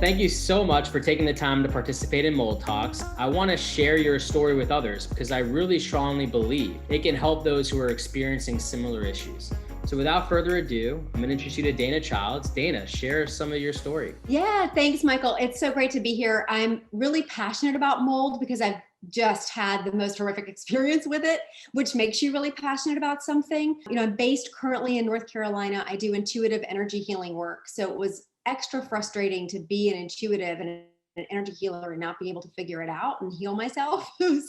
thank you so much for taking the time to participate in Mold Talks. I want to share your story with others because I really strongly believe it can help those who are experiencing similar issues. So without further ado, I'm going to introduce you to Dana Childs. Dana, share some of your story. Yeah, thanks, Michael. It's so great to be here. I'm really passionate about mold because I've just had the most horrific experience with it, which makes you really passionate about something. I'm based currently in North Carolina. I do intuitive energy healing work. So it was extra frustrating to be an intuitive and an energy healer and not be able to figure it out and heal myself. It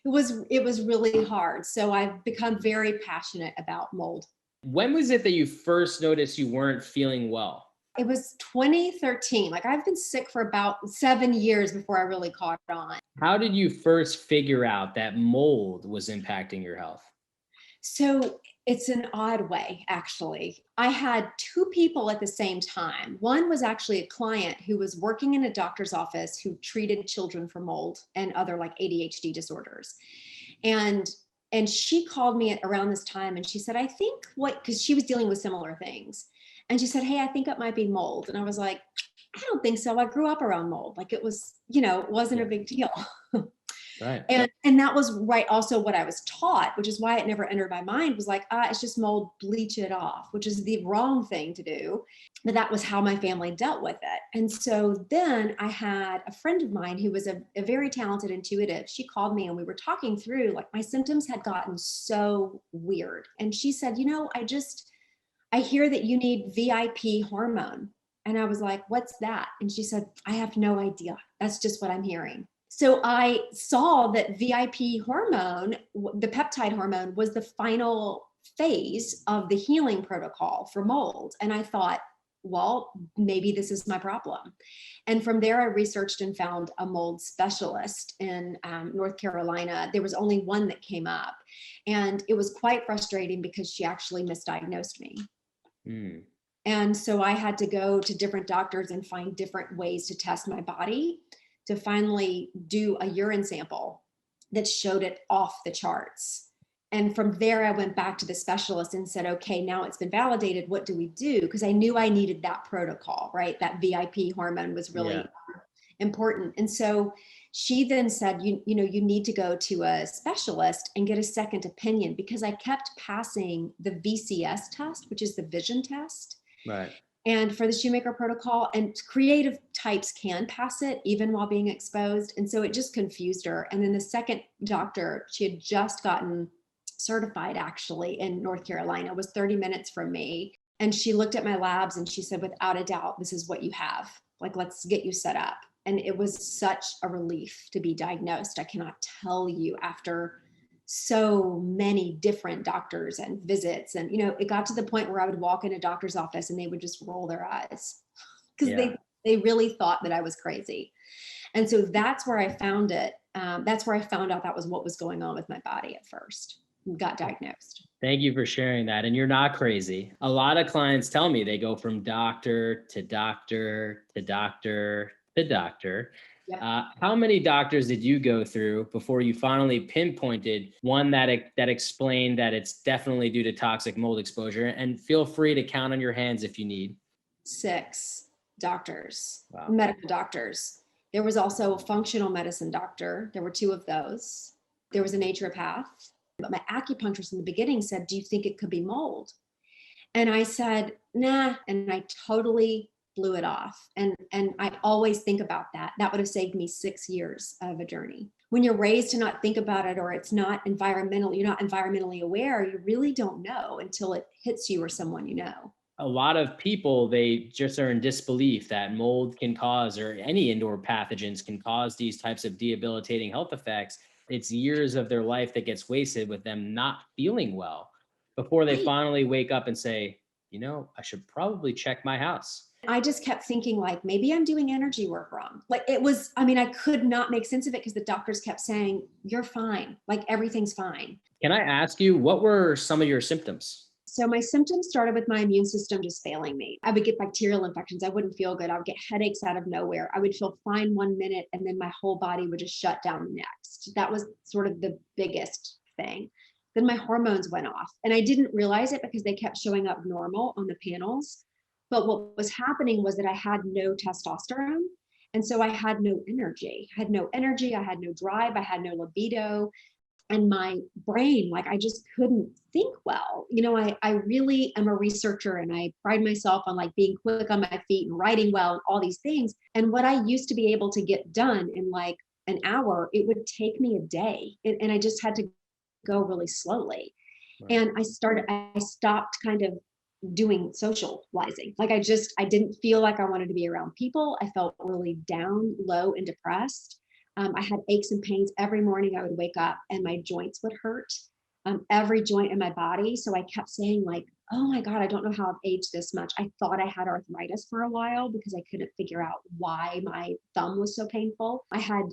was really hard. So I've become very passionate about mold. When was it that you first noticed you weren't feeling well? It was 2013. Like I've been sick for about 7 years before I really caught on. How did you first figure out that mold was impacting your health? So it's an odd way, actually. I had two people at the same time. One was actually a client who was working in a doctor's office who treated children for mold and other like ADHD disorders. And and she called me around this time and she said, I think because she was dealing with similar things. And she said, hey, I think it might be mold. And I was like, I don't think so. I grew up around mold. Like it was, it wasn't a big deal. Right. And that was right. Also what I was taught, which is why it never entered my mind, was like, it's just mold, bleach it off, which is the wrong thing to do. But that was how my family dealt with it. And so then I had a friend of mine who was a very talented intuitive. She called me and we were talking through, like my symptoms had gotten so weird. And she said, I hear that you need VIP hormone. And I was like, what's that? And she said, I have no idea. That's just what I'm hearing. So I saw that VIP hormone, the peptide hormone, was the final phase of the healing protocol for mold. And I thought, well, maybe this is my problem. And from there, I researched and found a mold specialist in North Carolina. There was only one that came up. And it was quite frustrating because she actually misdiagnosed me. Mm. And so I had to go to different doctors and find different ways to test my body to finally do a urine sample that showed it off the charts. And from there, I went back to the specialist and said, okay, now it's been validated. What do we do? Because I knew I needed that protocol, right? That VIP hormone was really important. And so she then said, you need to go to a specialist and get a second opinion, because I kept passing the VCS test, which is the vision test. Right. And for the Shoemaker protocol, and creative types can pass it even while being exposed. And so it just confused her. And then the second doctor, she had just gotten certified actually in North Carolina, was 30 minutes from me. And she looked at my labs and she said, without a doubt, this is what you have. Like, let's get you set up. And it was such a relief to be diagnosed. I cannot tell you, after so many different doctors and visits. And, it got to the point where I would walk in a doctor's office and they would just roll their eyes because they really thought that I was crazy. And so that's where I found it. That's where I found out that was what was going on with my body at first. Got diagnosed. Thank you for sharing that. And you're not crazy. A lot of clients tell me they go from doctor to doctor to doctor to doctor. Yep. How many doctors did you go through before you finally pinpointed one that explained that it's definitely due to toxic mold exposure? And feel free to count on your hands if you need. 6 doctors, Wow. Medical doctors. There was also a functional medicine doctor. There were 2 of those. There was a naturopath. But my acupuncturist in the beginning said, do you think it could be mold? And I said, nah. And I totally blew it off. And I always think about that. That would have saved me 6 years of a journey. When you're raised to not think about it, or it's not environmental, you're not environmentally aware, you really don't know until it hits you or someone you know. A lot of people, they just are in disbelief that mold can cause, or any indoor pathogens can cause, these types of debilitating health effects. It's years of their life that gets wasted with them not feeling well before they finally wake up and say, I should probably check my house. I just kept thinking, like, maybe I'm doing energy work wrong. Like I could not make sense of it because the doctors kept saying, you're fine. Like everything's fine. Can I ask you, what were some of your symptoms? So my symptoms started with my immune system just failing me. I would get bacterial infections. I wouldn't feel good. I would get headaches out of nowhere. I would feel fine 1 minute and then my whole body would just shut down the next. That was sort of the biggest thing. Then my hormones went off and I didn't realize it because they kept showing up normal on the panels. But what was happening was that I had no testosterone. And so I had no energy. I had no energy. I had no drive. I had no libido. And my brain, like I just couldn't think well. I really am a researcher and I pride myself on like being quick on my feet and writing well and all these things. And what I used to be able to get done in like an hour, it would take me a day. And I just had to go really slowly. Right. And I stopped kind of doing socializing. Like I didn't feel like I wanted to be around people. I felt really down, low, and depressed. I had aches and pains every morning. I would wake up and my joints would hurt, every joint in my body. So I kept saying like, oh my God, I don't know how I've aged this much. I thought I had arthritis for a while because I couldn't figure out why my thumb was so painful. I had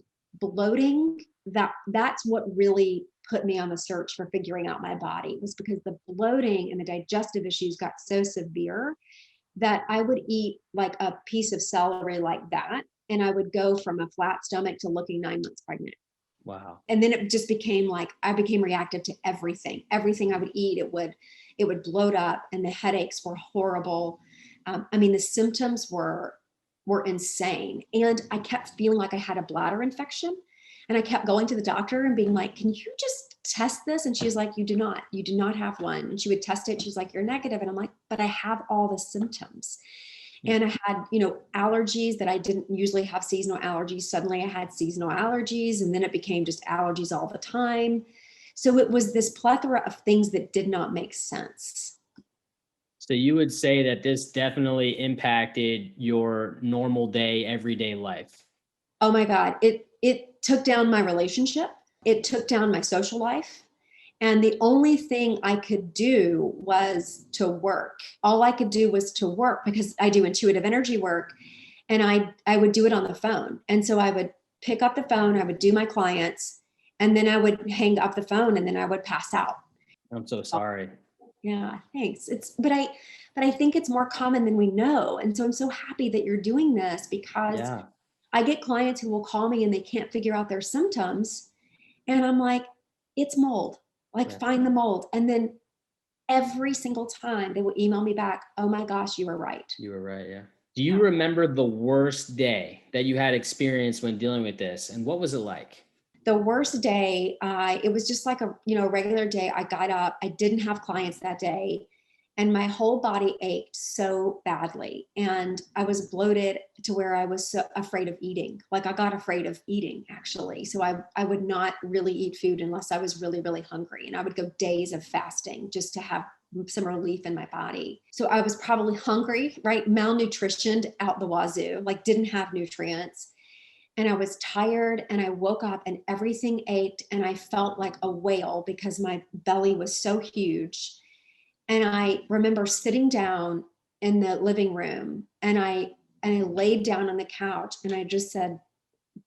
bloating. That's what really put me on the search for figuring out my body, was because the bloating and the digestive issues got so severe that I would eat like a piece of celery like that, and I would go from a flat stomach to looking 9 months pregnant. Wow. And then it just became like I became reactive to everything. Everything I would eat, it would bloat up, and the headaches were horrible. I mean, the symptoms were insane, and I kept feeling like I had a bladder infection. And I kept going to the doctor and being like, can you just test this? And she's like, you do not have one. And she would test it. She's like, you're negative. And I'm like, but I have all the symptoms. And I had, allergies that I didn't usually have, seasonal allergies. Suddenly I had seasonal allergies, and then it became just allergies all the time. So it was this plethora of things that did not make sense. So you would say that this definitely impacted your normal day, everyday life. Oh my God. It took down my relationship. It took down my social life. And the only thing I could do was to work. All I could do was to work, because I do intuitive energy work, and I would do it on the phone. And so I would pick up the phone, I would do my clients, and then I would hang up the phone, and then I would pass out. I'm so sorry. Yeah, thanks. But I think it's more common than we know. And so I'm so happy that you're doing this, because Yeah. I get clients who will call me and they can't figure out their symptoms. And I'm like, it's mold. Like, Yeah. find the mold. And then every single time they will email me back, oh my gosh, you were right. You were right. Yeah. Do you Yeah. remember the worst day that you had experienced when dealing with this? And what was it like? The worst day, it was just like a regular day. I got up, I didn't have clients that day, and my whole body ached so badly. And I was bloated to where I was so afraid of eating. Like, I got afraid of eating, actually. So I would not really eat food unless I was really, really hungry. And I would go days of fasting just to have some relief in my body. So I was probably hungry, right? Malnutritioned out the wazoo, like didn't have nutrients. And I was tired, and I woke up and everything ached, and I felt like a whale because my belly was so huge. And I remember sitting down in the living room, and I laid down on the couch, and I just said,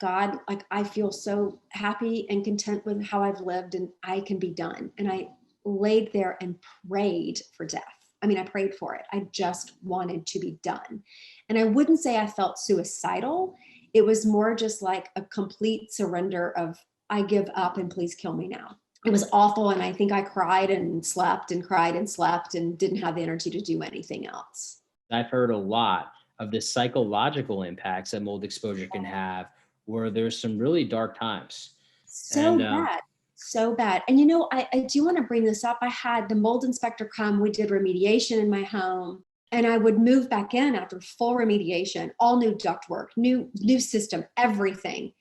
God, like, I feel so happy and content with how I've lived, and I can be done. And I laid there and prayed for death. I mean, I prayed for it. I just wanted to be done. And I wouldn't say I felt suicidal. It was more just like a complete surrender of, I give up and please kill me now. It was awful. And I think I cried and slept and cried and slept and didn't have the energy to do anything else. I've heard a lot of the psychological impacts that mold exposure can have, where there's some really dark times. So And bad. So bad. And I do want to bring this up. I had the mold inspector come. We did remediation in my home, and I would move back in after full remediation, all new ductwork, new system, everything.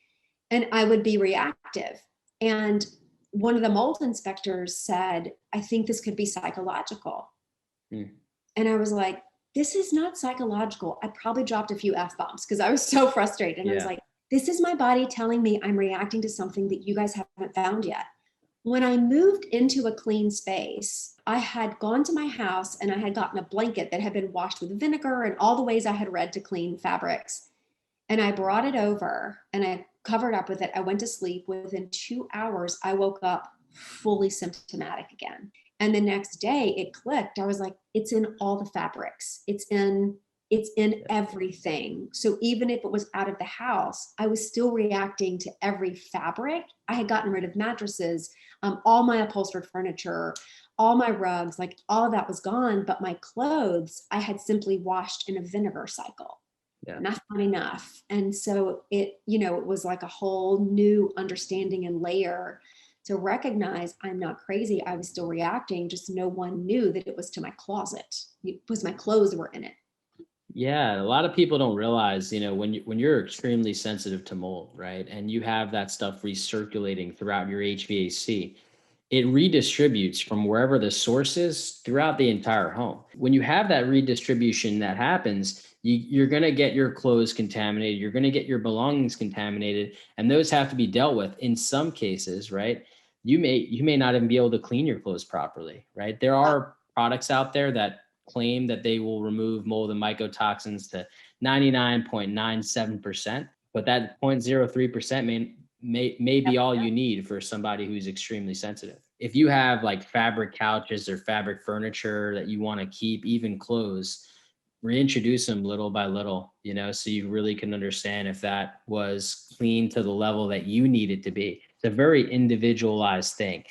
And I would be reactive. And one of the mold inspectors said, I think this could be psychological. mm, And I was like, this is not psychological. I probably dropped a few F-bombs because I was so frustrated. And I was yeah, like, this is my body telling me I'm reacting to something that you guys haven't found yet. When I moved into a clean space, I had gone to my house and I had gotten a blanket that had been washed with vinegar and all the ways I had read to clean fabrics. And I brought it over and I covered up with it. I went to sleep. Within 2 hours, I woke up fully symptomatic again. And the next day it clicked. I was like, it's in all the fabrics. It's in everything. So even if it was out of the house, I was still reacting to every fabric. I had gotten rid of mattresses, all my upholstered furniture, all my rugs, like all of that was gone, but my clothes I had simply washed in a vinegar cycle. Yeah. And that's not enough. And so it was like a whole new understanding and layer to recognize I'm not crazy. I was still reacting, just no one knew that it was to my closet. It was my clothes were in it. Yeah, a lot of people don't realize, when you're extremely sensitive to mold, right? And you have that stuff recirculating throughout your HVAC, it redistributes from wherever the source is throughout the entire home. When you have that redistribution that happens, you're going to get your clothes contaminated, you're going to get your belongings contaminated, and those have to be dealt with. In some cases, right? You may not even be able to clean your clothes properly, right? There are products out there that claim that they will remove mold and mycotoxins to 99.97%, but that 0.03% may be all you need for somebody who's extremely sensitive. If you have like fabric couches or fabric furniture that you want to keep, even clothes, reintroduce them little by little, so you really can understand if that was clean to the level that you need it to be. It's a very individualized thing.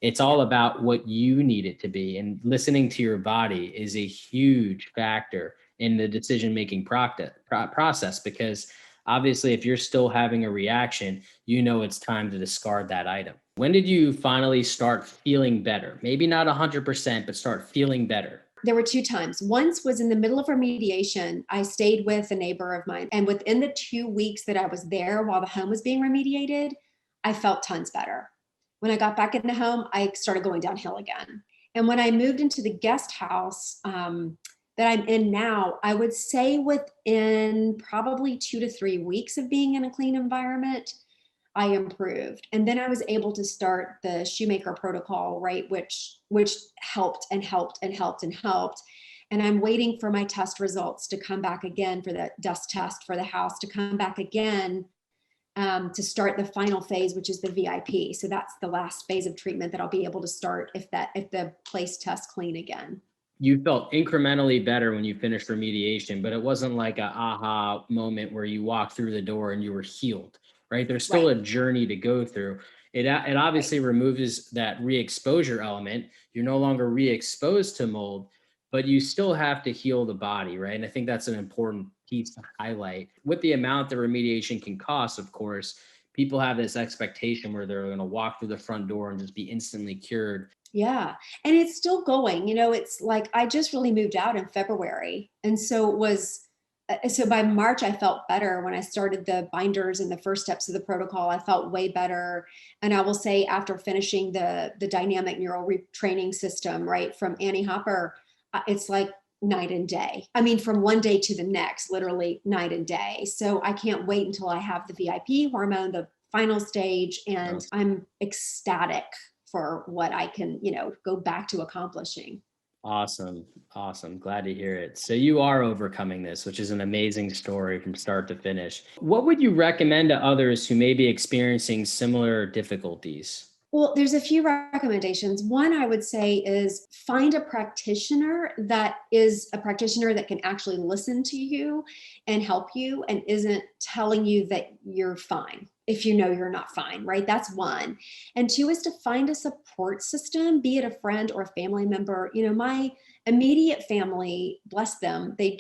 It's all about what you need it to be. And listening to your body is a huge factor in the decision making process, because obviously, if you're still having a reaction, it's time to discard that item. When did you finally start feeling better? Maybe not 100%, but start feeling better. There were two times. Once was in the middle of remediation. I stayed with a neighbor of mine. And within the 2 weeks that I was there while the home was being remediated, I felt tons better. When I got back in the home, I started going downhill again. And when I moved into the guest house that I'm in now, I would say within probably 2 to 3 weeks of being in a clean environment, I improved. And then I was able to start the shoemaker protocol, right? Which helped and helped and helped and helped. And I'm waiting for my test results to come back again, for the dust test for the house to come back again, to start the final phase, which is the VIP. So that's the last phase of treatment that I'll be able to start if the place tests clean again. You felt incrementally better when you finished remediation, but it wasn't like a aha moment where you walked through the door and you were healed, right? There's still Right. a journey to go through. It Right. obviously removes that re-exposure element. You're no longer re-exposed to mold, but you still have to heal the body, right? And I think that's an important piece to highlight. With the amount that remediation can cost, of course, people have this expectation where they're going to walk through the front door and just be instantly cured. Yeah. And it's still going. It's like I just really moved out in February. And so it was, so by March, I felt better when I started the binders and the first steps of the protocol. I felt way better. And I will say, after finishing the dynamic neural retraining system, right, from Annie Hopper, it's like night and day. I mean, from one day to the next, literally night and day. So I can't wait until I have the VIP hormone, the final stage, and I'm ecstatic for what I can, go back to accomplishing. Awesome. Awesome. Glad to hear it. So you are overcoming this, which is an amazing story from start to finish. What would you recommend to others who may be experiencing similar difficulties? Well, there's a few recommendations. One I would say is find a practitioner that is a practitioner that can actually listen to you and help you and isn't telling you that you're fine if you know you're not fine, right? That's one. And two is to find a support system, be it a friend or a family member. My immediate family, bless them, they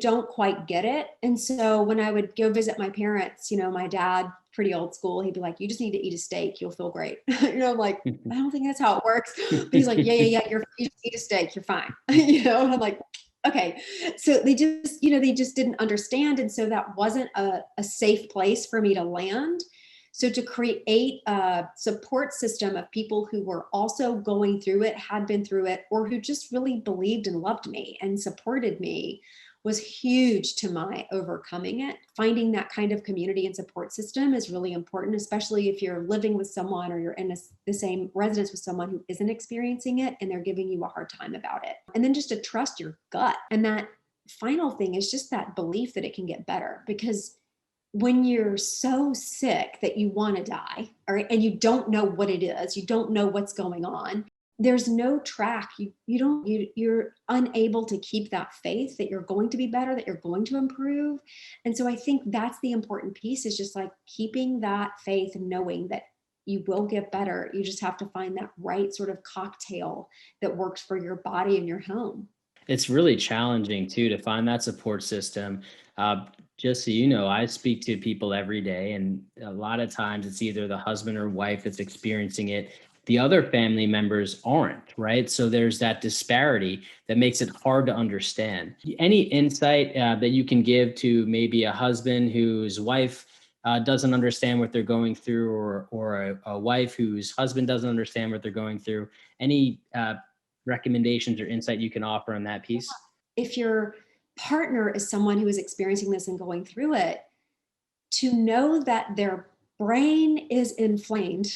don't quite get it. And so when I would go visit my parents, my dad, pretty old school, he'd be like, you just need to eat a steak, you'll feel great. I'm like, I don't think that's how it works. But he's like, yeah, you just eat a steak, you're fine. And I'm like, okay. So they just didn't understand. And so that wasn't a safe place for me to land. So to create a support system of people who were also going through it, had been through it, or who just really believed and loved me and supported me was huge to my overcoming it. Finding that kind of community and support system is really important, especially if you're living with someone or you're in the same residence with someone who isn't experiencing it and they're giving you a hard time about it. And then just to trust your gut. And that final thing is just that belief that it can get better, because when you're so sick that you want to die, all right, and you don't know what it is, you don't know what's going on, there's no track. You're unable to keep that faith that you're going to be better, that you're going to improve. And so I think that's the important piece, is just like keeping that faith and knowing that you will get better. You just have to find that right sort of cocktail that works for your body and your home. It's really challenging too to find that support system. Uh, just so you know, I speak to people every day, and a lot of times it's either the husband or wife that's experiencing it. The other family members aren't, right? So there's that disparity that makes it hard to understand. Any insight that you can give to maybe a husband whose wife doesn't understand what they're going through, or a wife whose husband doesn't understand what they're going through? Any recommendations or insight you can offer on that piece? If your partner is someone who is experiencing this and going through it, to know that their brain is inflamed.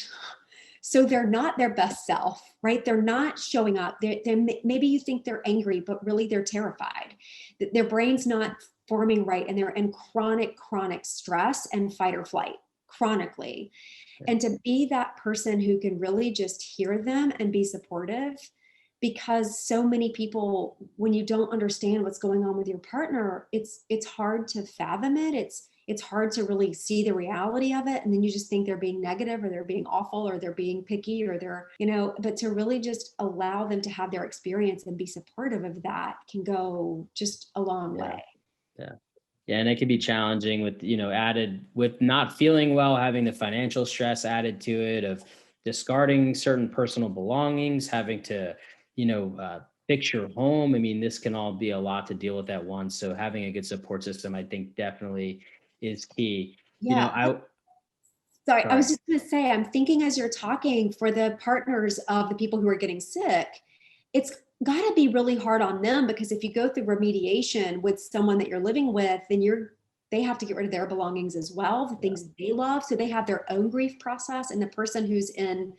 So they're not their best self, right? They're not showing up. Maybe you think they're angry, but really they're terrified. Their brain's not forming right, and they're in chronic stress and fight or flight chronically. And to be that person who can really just hear them and be supportive, because so many people, when you don't understand what's going on with your partner, it's hard to fathom it. It's hard to really see the reality of it, and then you just think they're being negative, or they're being awful, or they're being picky, or they're, but to really just allow them to have their experience and be supportive of that can go just a long Yeah. way. Yeah. Yeah, and it can be challenging with, added with not feeling well, having the financial stress added to it, of discarding certain personal belongings, having to, fix your home. I mean, this can all be a lot to deal with at once. So having a good support system, I think, definitely is key. Yeah. I Sorry, I was sorry. just going to say, I'm thinking as you're talking, for the partners of the people who are getting sick, it's got to be really hard on them, because if you go through remediation with someone that you're living with, then they have to get rid of their belongings as well, the Yeah, things they love. So they have their own grief process, and the person who's in,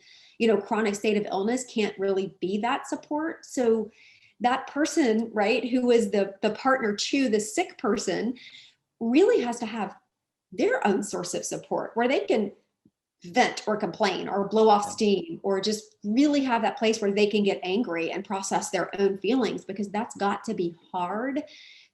chronic state of illness can't really be that support. So that person, right, who is the partner to the sick person, really has to have their own source of support where they can vent or complain or blow off yeah, steam, or just really have that place where they can get angry and process their own feelings, because that's got to be hard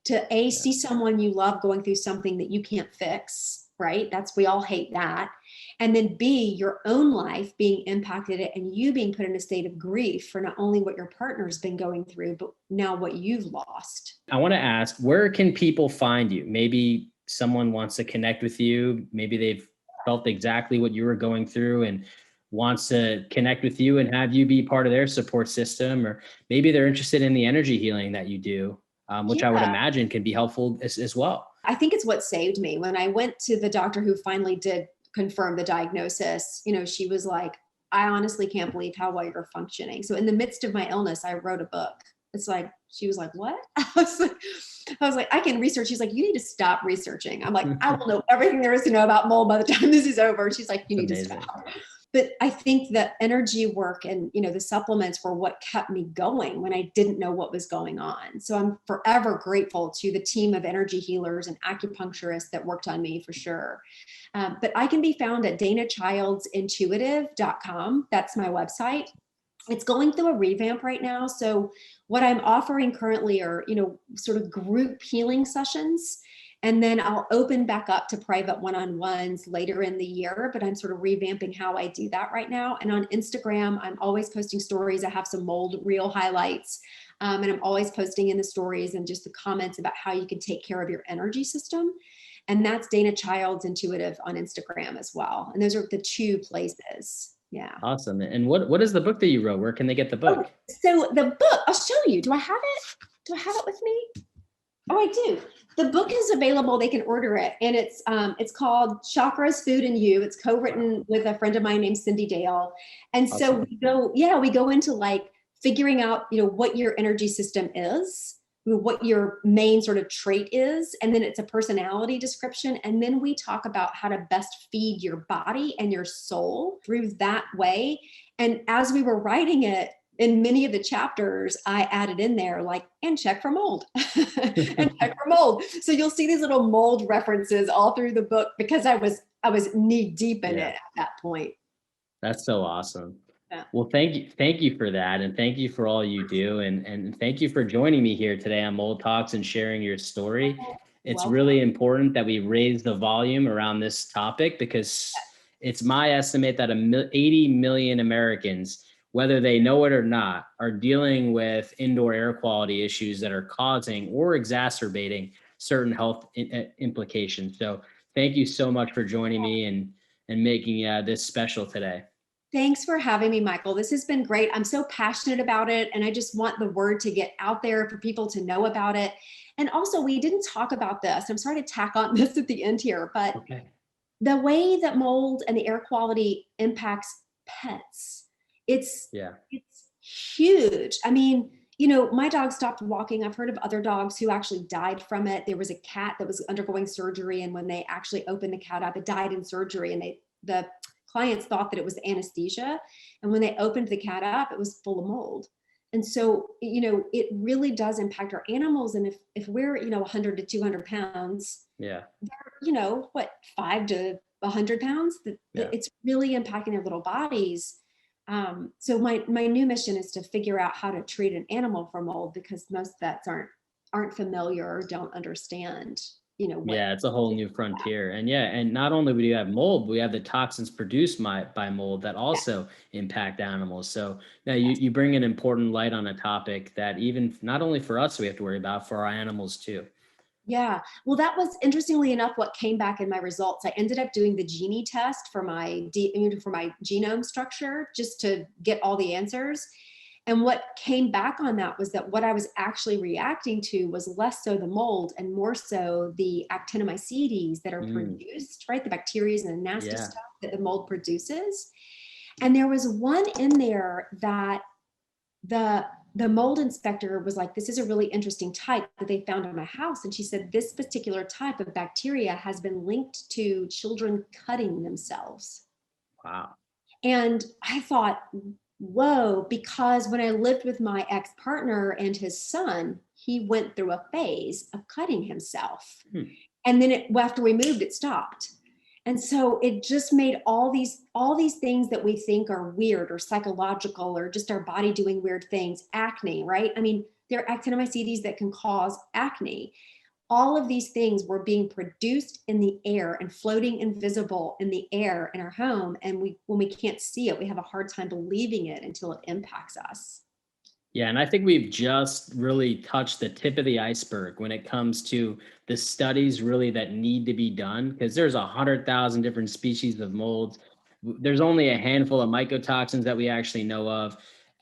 to yeah. see someone you love going through something that you can't fix, right? We all hate that. And then B, your own life being impacted, and you being put in a state of grief for not only what your partner's been going through, but now what you've lost. I want to ask, where can people find you? Maybe someone wants to connect with you. Maybe they've felt exactly what you were going through and wants to connect with you and have you be part of their support system. Or maybe they're interested in the energy healing that you do, which I would Yeah. imagine can be helpful as well. I think it's what saved me. When I went to the doctor who finally did confirm the diagnosis, she was like, I honestly can't believe how well you're functioning. So in the midst of my illness, I wrote a book. It's like, she was like, what? I was like, I can research. She's like, you need to stop researching. I'm like, I will know everything there is to know about mold by the time this is over. She's like, you It's need to amazing. stop. But I think the energy work and, the supplements were what kept me going when I didn't know what was going on. So I'm forever grateful to the team of energy healers and acupuncturists that worked on me, for sure. But I can be found at danachildsintuitive.com. That's my website. It's going through a revamp right now. So what I'm offering currently are, sort of group healing sessions. And then I'll open back up to private one-on-ones later in the year, but I'm sort of revamping how I do that right now. And on Instagram, I'm always posting stories. I have some mold reel highlights. And I'm always posting in the stories and just the comments about how you can take care of your energy system. And that's Dana Childs Intuitive on Instagram as well. And those are the two places. Yeah. Awesome. And what is the book that you wrote? Where can they get the Oh, book? so the book, I'll show you. Do I have it? Do I have it with me? Oh, I do. The book is available. They can order it. And it's called Chakras, Food, and You. It's co-written with a friend of mine named Cindy Dale. And so Awesome. we go into like figuring out, what your energy system is, what your main sort of trait is. And then it's a personality description. And then we talk about how to best feed your body and your soul through that way. And as we were writing it, in many of the chapters, I added in there like, and check for mold, and check for mold. So you'll see these little mold references all through the book, because I was knee deep in Yeah. it at that point. That's so awesome. Yeah. Well, thank you for that, and thank you for all you do, and thank you for joining me here today on Mold Talks and sharing your story. It's Welcome. really important that we raise the volume around this topic, because it's my estimate that 80 million Americans, whether they know it or not, are dealing with indoor air quality issues that are causing or exacerbating certain health implications. So thank you so much for joining me and making this special today. Thanks for having me, Michael. This has been great. I'm so passionate about it, and I just want the word to get out there for people to know about it. And also, we didn't talk about this. I'm sorry to tack on this at the end here, but Okay. the way that mold and the air quality impacts pets, it's huge. I mean, you know, my dog stopped walking. I've heard of other dogs who actually died from it. There was a cat that was undergoing surgery, and when they actually opened the cat up, it died in surgery, and the clients thought that it was anesthesia. And when they opened the cat up, it was full of mold. And so, you know, it really does impact our animals. And if we're, you know, 100 to 200 pounds, they're, you know, what, 5 to 100 pounds, it's really impacting their little bodies. So my new mission is to figure out how to treat an animal for mold, because most vets aren't familiar or don't understand, you know. It's a whole new frontier. And not only do you have mold, but we have the toxins produced by mold that also impact animals. So now you bring an important light on a topic that even not only for us we have to worry about, for our animals too. Yeah. Well, that was, interestingly enough, what came back in my results. I ended up doing the Genie test for my genome structure, just to get all the answers. And what came back on that was that what I was actually reacting to was less so the mold and more so the actinomycetes that are produced, right? The bacteria and the nasty stuff that the mold produces. And there was one in there that the mold inspector was like, this is a really interesting type that they found in my house. And she said, this particular type of bacteria has been linked to children cutting themselves. Wow. And I thought, whoa, because when I lived with my ex-partner and his son, he went through a phase of cutting himself. And then after we moved, it stopped. And so it just made all these things that we think are weird or psychological or just our body doing weird things, acne, right? I mean, there are actinomycetes that can cause acne. All of these things were being produced in the air and floating invisible in the air in our home. And when we can't see it, we have a hard time believing it until it impacts us. Yeah, and I think we've just really touched the tip of the iceberg when it comes to the studies really that need to be done, because there's 100,000 different species of molds. There's only a handful of mycotoxins that we actually know of.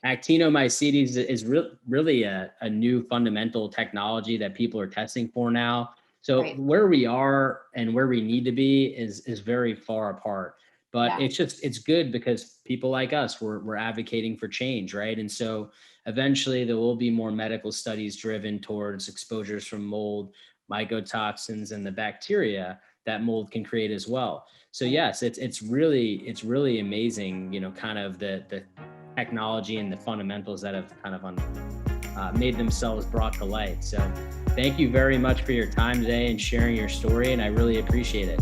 Actinomycetes is really a new fundamental technology that people are testing for now. So where we are and where we need to be is very far apart. But it's good because people like us, we're advocating for change, right? And so eventually there will be more medical studies driven towards exposures from mold, mycotoxins, and the bacteria that mold can create as well. So yes, it's really amazing, you know, kind of the technology and the fundamentals that have kind of made themselves brought to light. So thank you very much for your time today and sharing your story, and I really appreciate it.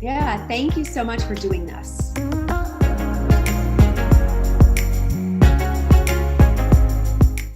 Yeah, thank you so much for doing this.